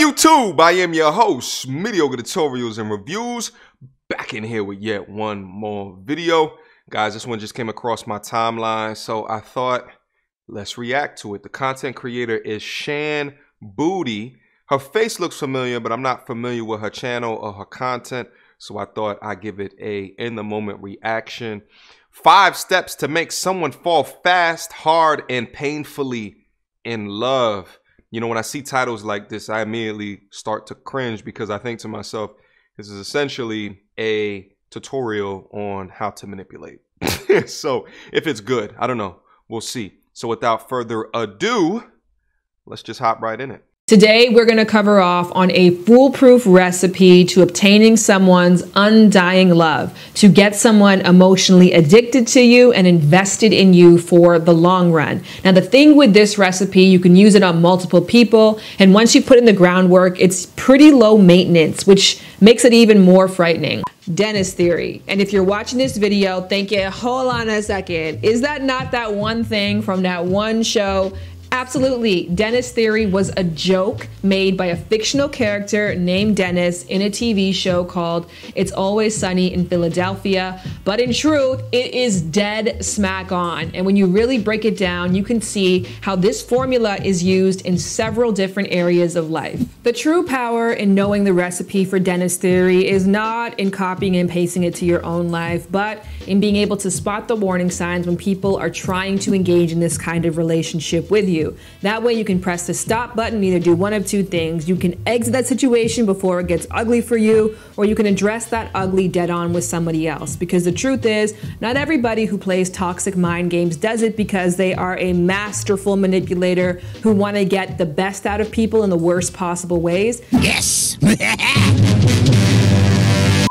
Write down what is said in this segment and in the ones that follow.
YouTube? I am your host, Mediocre Tutorials and Reviews, back in here with yet one more video. Guys, this one just came across my timeline, so I thought, let's react to it. The content creator is Shan Boody. Her face looks familiar, but I'm not familiar with her channel or her content, so I thought I'd give it a in-the-moment reaction. 5 steps to make someone fall fast, hard, and painfully in love. You know, when I see titles like this, I immediately start to cringe because I think to myself, this is essentially a tutorial on how to manipulate. So if it's good, I don't know. We'll see. So without further ado, let's just hop right in it. Today, we're going to cover off on a foolproof recipe to obtaining someone's undying love, to get someone emotionally addicted to you and invested in you for the long run. Now, the thing with this recipe, you can use it on multiple people. And once you put in the groundwork, it's pretty low maintenance, which makes it even more frightening. D.E.N.N.I.S theory. And if you're watching this video thinking, hold on a second, is that not that one thing from that one show? Absolutely. D.E.N.N.I.S theory was a joke made by a fictional character named Dennis in a TV show called It's Always Sunny in Philadelphia. But in truth, it is dead smack on. And when you really break it down, you can see how this formula is used in several different areas of life. The true power in knowing the recipe for D.E.N.N.I.S theory is not in copying and pasting it to your own life, but in being able to spot the warning signs when people are trying to engage in this kind of relationship with you. That way you can press the stop button and either do one of two things. You can exit that situation before it gets ugly for you, or you can address that ugly dead on with somebody else. Because the truth is, not everybody who plays toxic mind games does it because they are a masterful manipulator who want to get the best out of people in the worst possible ways. Yes!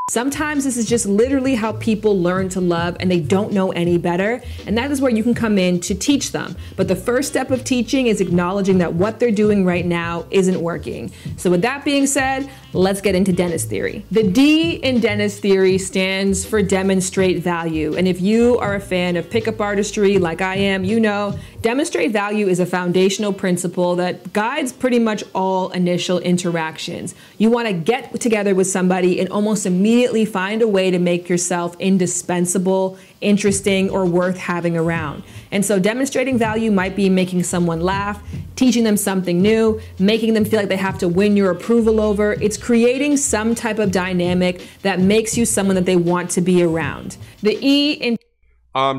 Sometimes this is just literally how people learn to love and they don't know any better. And that is where you can come in to teach them. But the first step of teaching is acknowledging that what they're doing right now isn't working. So with that being said, let's get into D.E.N.N.I.S theory. The D in D.E.N.N.I.S theory stands for demonstrate value. And if you are a fan of pickup artistry like I am, you know, demonstrate value is a foundational principle that guides pretty much all initial interactions. You want to get together with somebody and almost immediately find a way to make yourself indispensable, interesting, or worth having around. And so demonstrating value might be making someone laugh, teaching them something new, making them feel like they have to win your approval over. It's creating some type of dynamic that makes you someone that they want to be around. The E in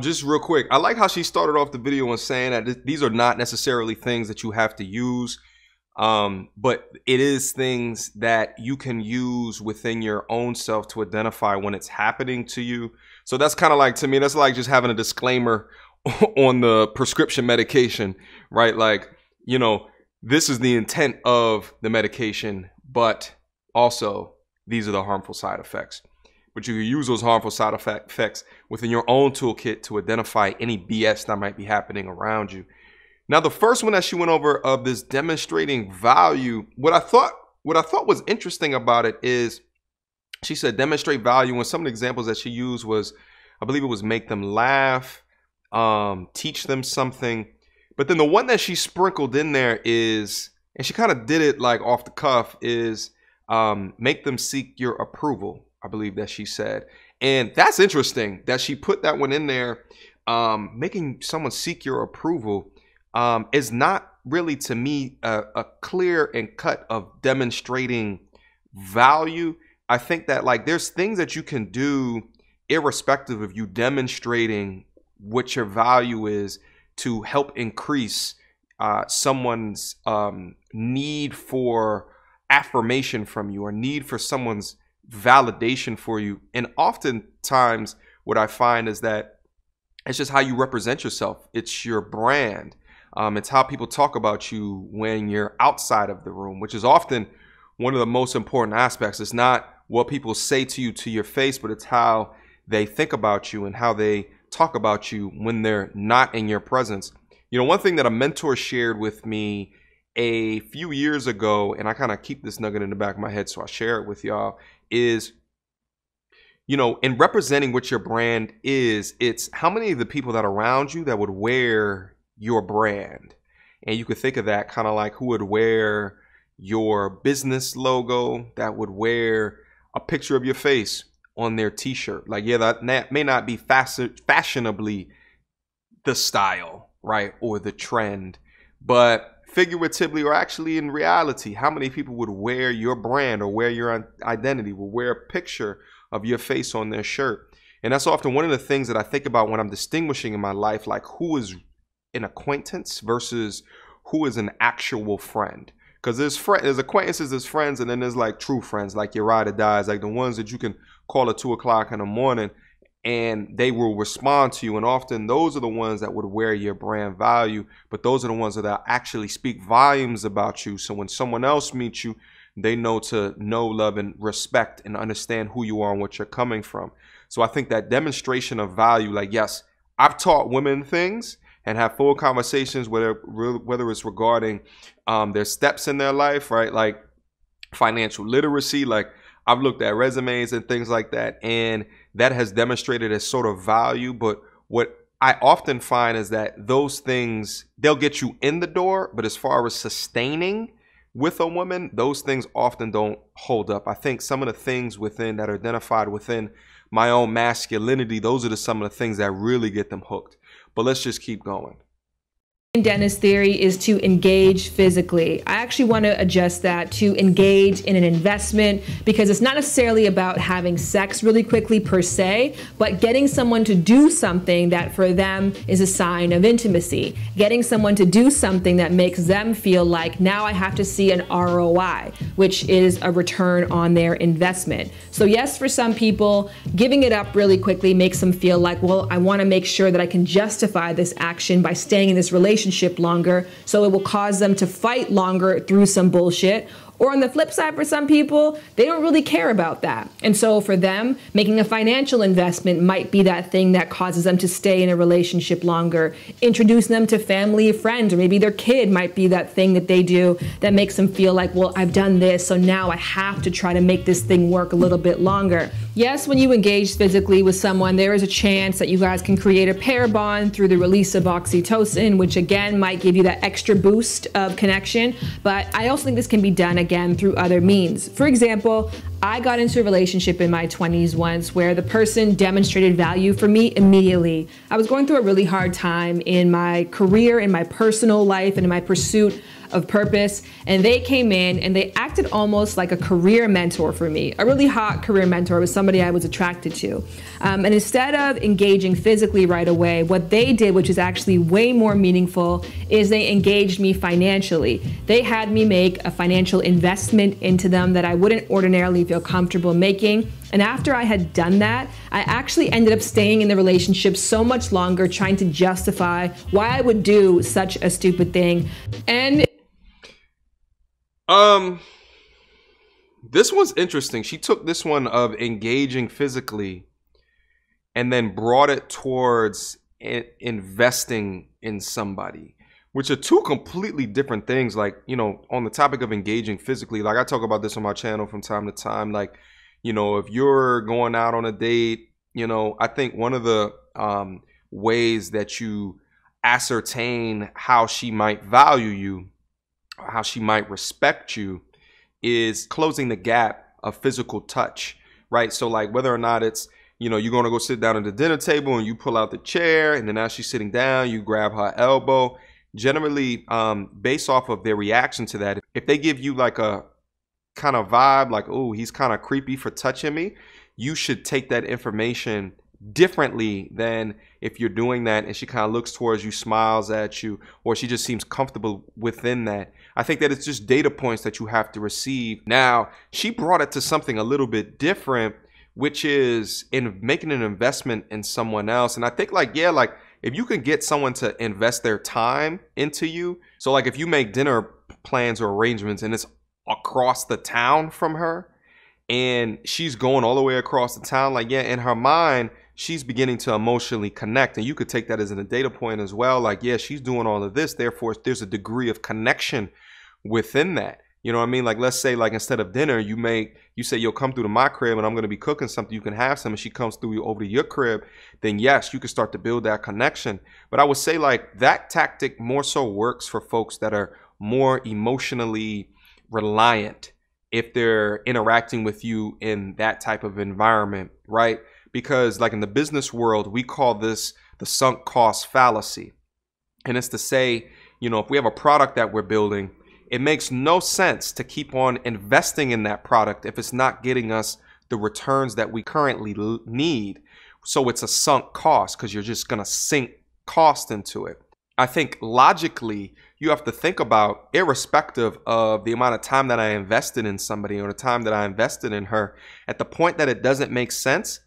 just real quick, I like how she started off the video and saying that these are not necessarily things that you have to use. But it is things that you can use within your own self to identify when it's happening to you. So that's kind of like, to me, that's like just having a disclaimer on the prescription medication, right? Like, you know, this is the intent of the medication, but also these are the harmful side effects. But you can use those harmful side effects within your own toolkit to identify any BS that might be happening around you. Now, the first one that she went over of this demonstrating value, what I thought was interesting about it is she said demonstrate value, and some of the examples that she used was, I believe it was make them laugh, teach them something. But then the one that she sprinkled in there is, and she kind of did it like off the cuff, is make them seek your approval, I believe that she said. And that's interesting that she put that one in there, making someone seek your approval. Is not really, to me, a clear and cut of demonstrating value. I think that like there's things that you can do irrespective of you demonstrating what your value is to help increase someone's need for affirmation from you or need for someone's validation for you. And oftentimes what I find is that it's just how you represent yourself. It's your brand. It's how people talk about you when you're outside of the room, which is often one of the most important aspects. It's not what people say to you to your face, but it's how they think about you and how they talk about you when they're not in your presence. You know, one thing that a mentor shared with me a few years ago, and I kind of keep this nugget in the back of my head, so I'll share it with y'all, is, you know, in representing what your brand is, it's how many of the people that are around you that would wear your brand. And you could think of that kind of like who would wear, your business logo, that would wear a picture of your face on their t-shirt. Like, yeah, that may not be fashionably the style, right, or the trend, but figuratively or actually in reality, how many people would wear your brand or wear your identity, will wear a picture of your face on their shirt? And that's often one of the things that I think about when I'm distinguishing in my life, like who is an acquaintance versus who is an actual friend. Because there's acquaintances, there's friends, and then there's like true friends, like your ride or dies, like the ones that you can call at 2 o'clock in the morning and they will respond to you. And often those are the ones that would wear your brand value, but those are the ones that actually speak volumes about you. So when someone else meets you, they know to know, love, and respect and understand who you are and what you're coming from. So I think that demonstration of value, like, yes, I've taught women things and have full conversations, whether it's regarding their steps in their life, right? Like financial literacy, like I've looked at resumes and things like that, and that has demonstrated a sort of value. But what I often find is that those things, they'll get you in the door, but as far as sustaining with a woman, those things often don't hold up. I think some of the things within that are identified within my own masculinity, those are some of the things that really get them hooked. But let's just keep going. Dennis theory is to engage physically. I actually want to adjust that to engage in an investment, because it's not necessarily about having sex really quickly per se, but getting someone to do something that for them is a sign of intimacy. Getting someone to do something that makes them feel like now I have to see an ROI, which is a return on their investment. So yes, for some people, giving it up really quickly makes them feel like, well, I want to make sure that I can justify this action by staying in this relationship longer, so it will cause them to fight longer through some bullshit. Or on the flip side, for some people, they don't really care about that. And so for them, making a financial investment might be that thing that causes them to stay in a relationship longer. Introducing them to family, friends, or maybe their kid might be that thing that they do that makes them feel like, well, I've done this, so now I have to try to make this thing work a little bit longer. Yes, when you engage physically with someone, there is a chance that you guys can create a pair bond through the release of oxytocin, which again might give you that extra boost of connection. But I also think this can be done again through other means. For example, I got into a relationship in my 20s once where the person demonstrated value for me immediately. I was going through a really hard time in my career, in my personal life, and in my pursuit of purpose, and they came in and they acted almost like a career mentor for me. A really hot career mentor was somebody I was attracted to. And instead of engaging physically right away, what they did, which is actually way more meaningful, is they engaged me financially. They had me make a financial investment into them that I wouldn't ordinarily feel comfortable making. And after I had done that, I actually ended up staying in the relationship so much longer, trying to justify why I would do such a stupid thing. And this one's interesting. She took this one of engaging physically and then brought it towards investing in somebody, which are two completely different things. Like, you know, on the topic of engaging physically, like I talk about this on my channel from time to time. Like, you know, if you're going out on a date, you know, I think one of the ways that you ascertain how she might value you, how she might respect you, is closing the gap of physical touch, right? So like whether or not it's, you know, you're going to go sit down at the dinner table and you pull out the chair, and then as she's sitting down, you grab her elbow. Generally, based off of their reaction to that, if they give you like a kind of vibe like, oh, he's kind of creepy for touching me, you should take that information differently than if you're doing that and she kind of looks towards you, smiles at you, or she just seems comfortable within that. I think that it's just data points that you have to receive. Now, she brought it to something a little bit different, which is in making an investment in someone else. And I think like, yeah, like if you can get someone to invest their time into you. So like if you make dinner plans or arrangements and it's across the town from her and she's going all the way across the town, like, yeah, in her mind, she's beginning to emotionally connect. And you could take that as a data point as well. Like, yeah, she's doing all of this. Therefore, there's a degree of connection within that. You know what I mean? Like, let's say like instead of dinner, you say, you'll come through to my crib and I'm going to be cooking something. You can have some, and she comes through over to your crib. Then yes, you can start to build that connection. But I would say like that tactic more so works for folks that are more emotionally reliant if they're interacting with you in that type of environment, right? Because like in the business world, we call this the sunk cost fallacy. And it's to say, you know, if we have a product that we're building, it makes no sense to keep on investing in that product if it's not getting us the returns that we currently need. So it's a sunk cost because you're just going to sink cost into it. I think logically, you have to think about, irrespective of the amount of time that I invested in somebody or the time that I invested in her, at the point that it doesn't make sense,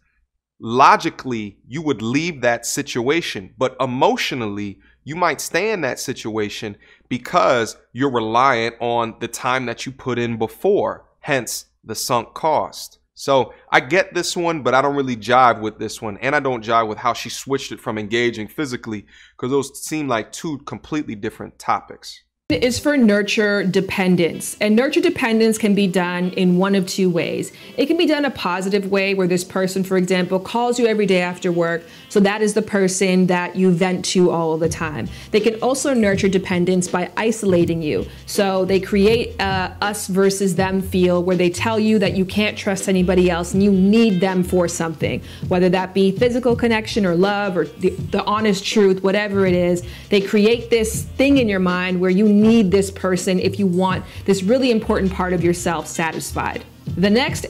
logically, you would leave that situation. But emotionally, you might stay in that situation because you're reliant on the time that you put in before, hence the sunk cost. So I get this one, but I don't really jive with this one. And I don't jive with how she switched it from engaging physically, because those seem like two completely different topics. Is for nurture dependence. And nurture dependence can be done in one of two ways. It can be done a positive way where this person, for example, calls you every day after work. So that is the person that you vent to all of the time. They can also nurture dependence by isolating you. So they create us versus them feel where they tell you that you can't trust anybody else and you need them for something, whether that be physical connection or love or the honest truth, whatever it is. They create this thing in your mind where you need this person if you want this really important part of yourself satisfied. The next.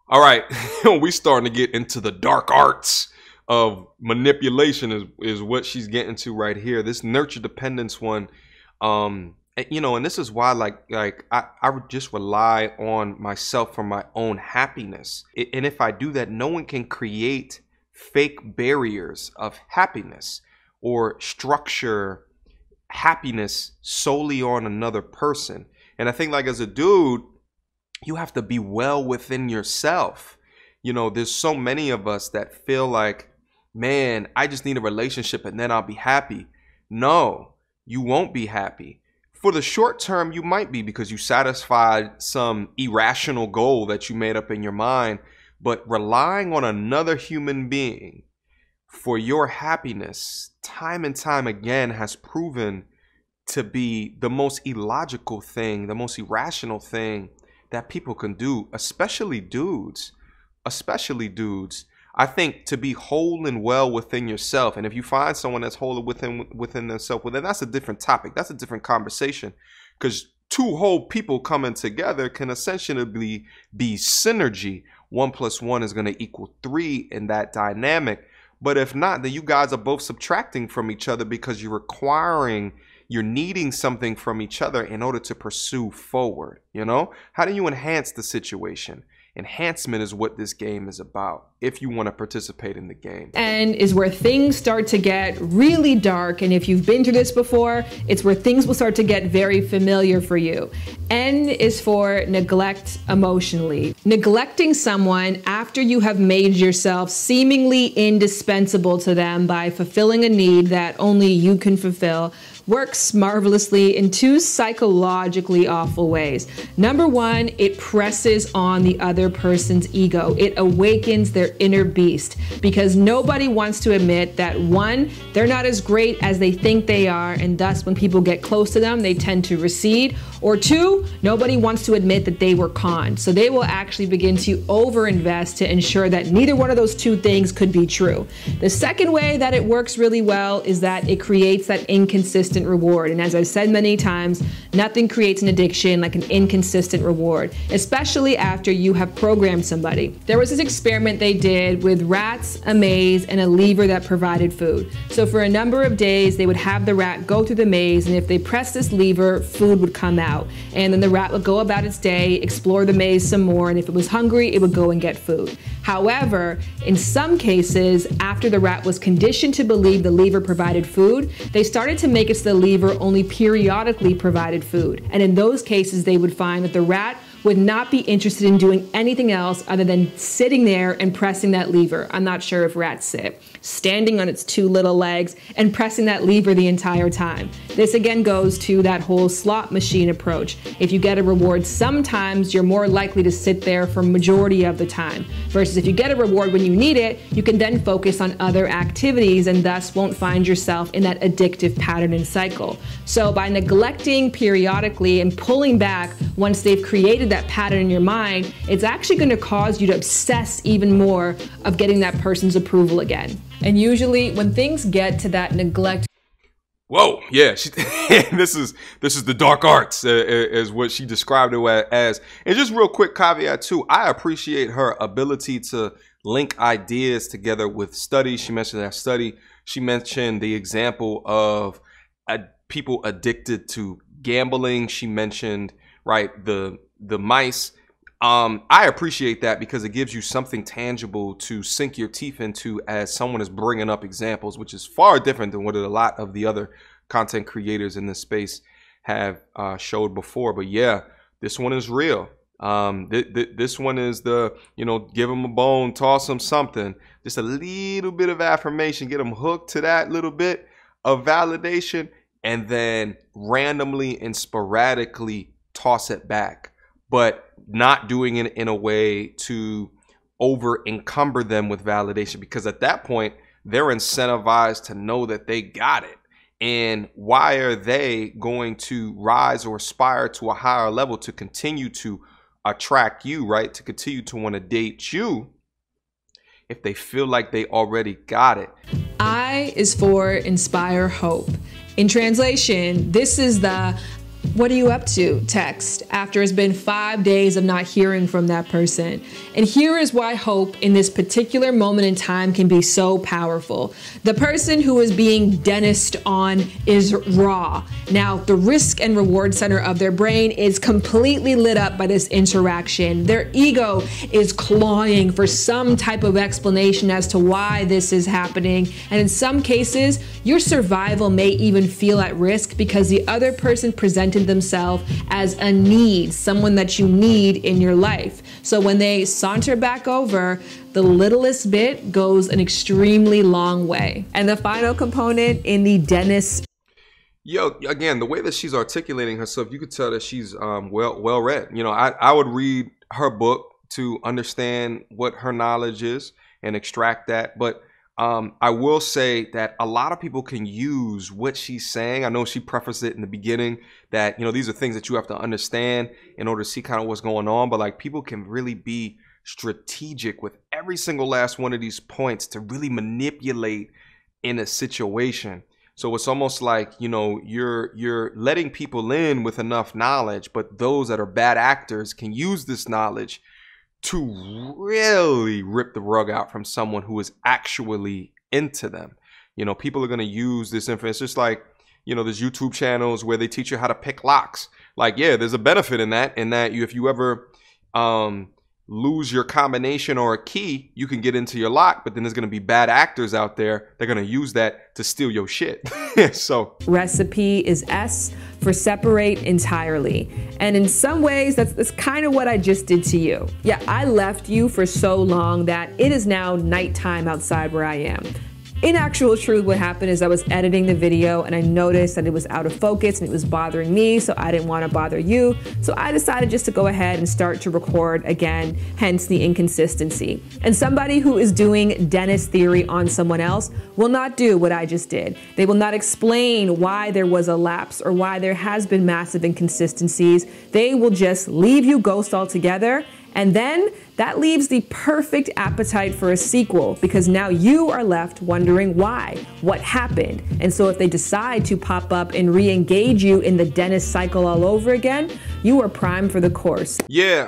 All right, we starting to get into the dark arts of manipulation is what she's getting to right here. This nurture dependence one, you know, and this is why like I would just rely on myself for my own happiness. And if I do that, no one can create fake barriers of happiness or structure happiness solely on another person. And I think like as a dude, you have to be well within yourself. You know, there's so many of us that feel like, man, I just need a relationship and then I'll be happy. No, you won't be happy. For the short term, you might be because you satisfied some irrational goal that you made up in your mind, but relying on another human being for your happiness, time and time again, has proven to be the most illogical thing, the most irrational thing that people can do, especially dudes. I think to be whole and well within yourself, and if you find someone that's whole within themselves, well, then that's a different topic. That's a different conversation, because two whole people coming together can essentially be synergy. 1 + 1 is going to equal 3 in that dynamic. But if not, then you guys are both subtracting from each other because you're needing something from each other in order to pursue forward. You know, how do you enhance the situation? Enhancement is what this game is about, if you want to participate in the game. And is where things start to get really dark. And if you've been through this before, it's where things will start to get very familiar for you. N is for neglect emotionally. Neglecting someone after you have made yourself seemingly indispensable to them by fulfilling a need that only you can fulfill works marvelously in two psychologically awful ways. Number one, it presses on the other person's ego. It awakens their inner beast because nobody wants to admit that, one, they're not as great as they think they are, and thus when people get close to them, they tend to recede. Or two, nobody wants to admit that they were conned. So they will actually begin to overinvest to ensure that neither one of those two things could be true. The second way that it works really well is that it creates that inconsistent reward. And as I've said many times, nothing creates an addiction like an inconsistent reward, especially after you have programmed somebody. There was this experiment they did with rats, a maze, and a lever that provided food. So for a number of days, they would have the rat go through the maze, and if they pressed this lever, food would come out. And then the rat would go about its day, explore the maze some more, and if it was hungry, it would go and get food. However, in some cases, after the rat was conditioned to believe the lever provided food, they started to make it so the lever only periodically provided food. And in those cases, they would find that the rat would not be interested in doing anything else other than sitting there and pressing that lever. I'm not sure if rats sit. Standing on its two little legs and pressing that lever the entire time. This again goes to that whole slot machine approach. If you get a reward sometimes, you're more likely to sit there for majority of the time. Versus if you get a reward when you need it, you can then focus on other activities and thus won't find yourself in that addictive pattern and cycle. So by neglecting periodically and pulling back once they've created that pattern in your mind, it's actually going to cause you to obsess even more of getting that person's approval again. And usually when things get to that neglect. Whoa, yeah, this is the dark arts, is what she described it as. And just real quick caveat too, I appreciate her ability to link ideas together with studies. She mentioned that study. She mentioned the example of people addicted to gambling. She mentioned, right, the mice. I appreciate that because it gives you something tangible to sink your teeth into as someone is bringing up examples, which is far different than what a lot of the other content creators in this space have showed before. But yeah, this one is real. This one is the, give them a bone, toss them something, just a little bit of affirmation, get them hooked to that little bit of validation, and then randomly and sporadically toss it back, but not doing it in a way to over encumber them with validation, because at that point they're incentivized to know that they got it. And why are they going to rise or aspire to a higher level to continue to attract you, right? To continue to want to date you if they feel like they already got it. I is for inspire hope. In translation, this is the "what are you up to?" text after it's been 5 days of not hearing from that person. And here is why hope in this particular moment in time can be so powerful. The person who is being Dennised on is raw. Now, the risk and reward center of their brain is completely lit up by this interaction. Their ego is clawing for some type of explanation as to why this is happening. And in some cases, your survival may even feel at risk because the other person presented themselves as a need, someone that you need in your life. So when they saunter back over, the littlest bit goes an extremely long way. And the final component in the Dennis. Yo, again, the way that she's articulating herself, you could tell that she's well read. I would read her book to understand what her knowledge is and extract that. But I will say that a lot of people can use what she's saying. I know she prefaced it in the beginning that, these are things that you have to understand in order to see kind of what's going on. But like, people can really be strategic with every single last one of these points to really manipulate in a situation. So it's almost like, you're letting people in with enough knowledge, but those that are bad actors can use this knowledge to really rip the rug out from someone who is actually into them. People are going to use this info. It's just like, there's YouTube channels where they teach you how to pick locks. Like, yeah, there's a benefit in that if you ever lose your combination or a key, you can get into your lock, but then there's going to be bad actors out there. They're going to use that to steal your shit. So recipe is S for separate entirely. And in some ways, that's kind of what I just did to you. Yeah, I left you for so long that it is now nighttime outside where I am. In actual truth, what happened is I was editing the video and I noticed that it was out of focus and it was bothering me, so I didn't want to bother you. So I decided just to go ahead and start to record again, hence the inconsistency. And somebody who is doing Dennis theory on someone else will not do what I just did. They will not explain why there was a lapse or why there has been massive inconsistencies. They will just leave you ghost altogether. And then that leaves the perfect appetite for a sequel, because now you are left wondering why, what happened. And so if they decide to pop up and re-engage you in the Dennis cycle all over again, you are primed for the course. Yeah,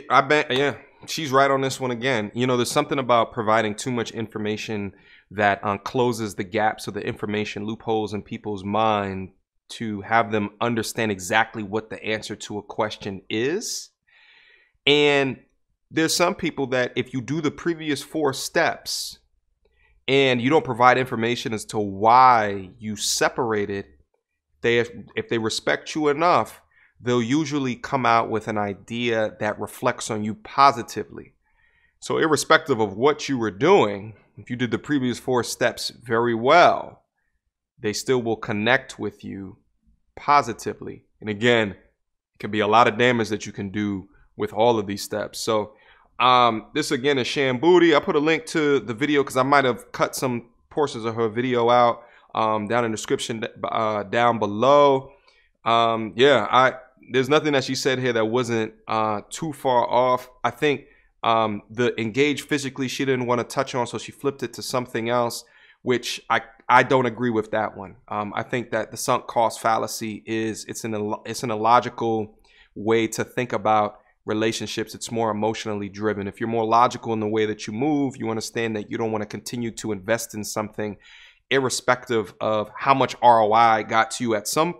I bet, yeah, she's right on this one again. There's something about providing too much information that closes the gaps or the information loopholes in people's mind to have them understand exactly what the answer to a question is. And there's some people that if you do the previous 4 steps and you don't provide information as to why you separated, if they respect you enough, they'll usually come out with an idea that reflects on you positively. So irrespective of what you were doing, if you did the previous 4 steps very well, they still will connect with you positively. And again, it can be a lot of damage that you can do with all of these steps. So this again is Shan Boody. I put a link to the video because I might have cut some portions of her video out down in the description down below. Yeah, there's nothing that she said here that wasn't too far off. I think the engage physically she didn't want to touch on, so she flipped it to something else, which I don't agree with that one. I think that the sunk cost fallacy it's an illogical way to think about relationships. It's more emotionally driven. If you're more logical in the way that you move, you understand that you don't want to continue to invest in something irrespective of how much ROI got to you at some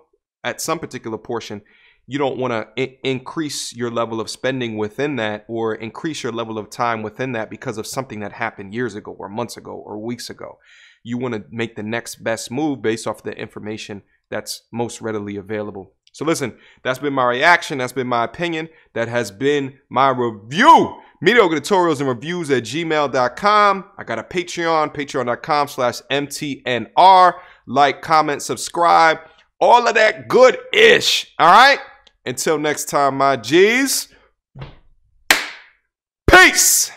particular portion. You don't want to increase your level of spending within that or increase your level of time within that because of something that happened years ago or months ago or weeks ago. You want to make the next best move based off the information that's most readily available. So listen, that's been my reaction. That's been my opinion. That has been my review. Mediocre tutorials and reviews at gmail.com. I got a Patreon, patreon.com/MTandR. Like, comment, subscribe. All of that good-ish. All right? Until next time, my G's. Peace.